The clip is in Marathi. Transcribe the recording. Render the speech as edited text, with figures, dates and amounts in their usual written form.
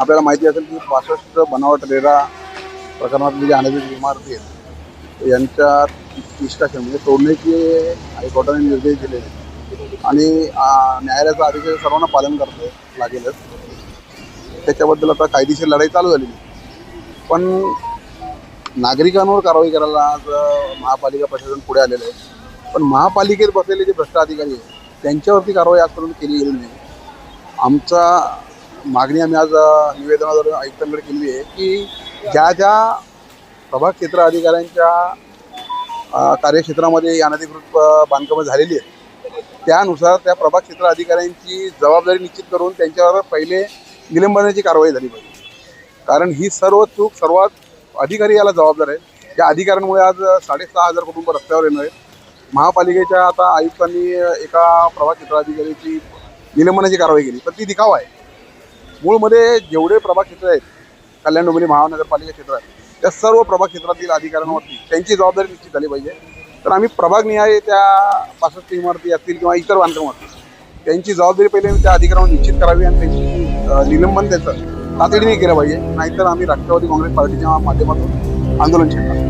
आपल्याला माहिती असेल की 65 बनावट रेरा प्रकरणातली जी अनधिकृत इमारती आहेत यांच्या निष्कासन म्हणजे तोडण्याची हायकोर्टाने निर्देश दिले आणि न्यायालयाचा आदेश सर्वांना पालन करतो लागेलच. त्याच्याबद्दल आता कायदेशीर लढाई चालू झालेली. पण नागरिकांवर कारवाई करायला आज महापालिका प्रशासन पुढे आलेलं आहे. पण महापालिकेत बसलेले जे भ्रष्ट अधिकारी आहेत त्यांच्यावरती कारवाई आजपर्यंत केली गेली नाही. आमचा मागणी आम्ही आज निवेदनाद्वारे आयुक्तांकडे केली आहे की ज्या ज्या प्रभाग क्षेत्र अधिकाऱ्यांच्या कार्यक्षेत्रामध्ये अनधिकृत बांधकामं झालेली आहेत त्यानुसार त्या प्रभाग क्षेत्र अधिकाऱ्यांची जबाबदारी निश्चित करून त्यांच्यावर पहिले निलंबनाची कारवाई झाली पाहिजे. कारण ही सर्व चूक सर्वात अधिकारी याला जबाबदार आहे. त्या अधिकाऱ्यांमुळे आज 6,500 कुटुंब रस्त्यावर येणार आहेत. महापालिकेच्या आता आयुक्तांनी एका प्रभाग क्षेत्र अधिकाऱ्याची निलंबनाची कारवाई केली, पण ती दिखावा आहे. मूळमध्ये जेवढे प्रभाग क्षेत्र आहेत कल्याण डोंबिवली महानगरपालिका क्षेत्र आहे त्या सर्व प्रभाग क्षेत्रातील अधिकाऱ्यांवरती त्यांची जबाबदारी निश्चित झाली पाहिजे. तर आम्ही प्रभागनिहाय त्या 65 इमारती असतील किंवा इतर बांधकाम असतील त्यांची जबाबदारी पहिले त्या अधिकाऱ्यांवर निश्चित करावी आणि त्यांची निलंबन त्याचं तातडीने केलं पाहिजे. नाहीतर आम्ही राष्ट्रवादी काँग्रेस पार्टीच्या माध्यमातून आंदोलन छेडणार.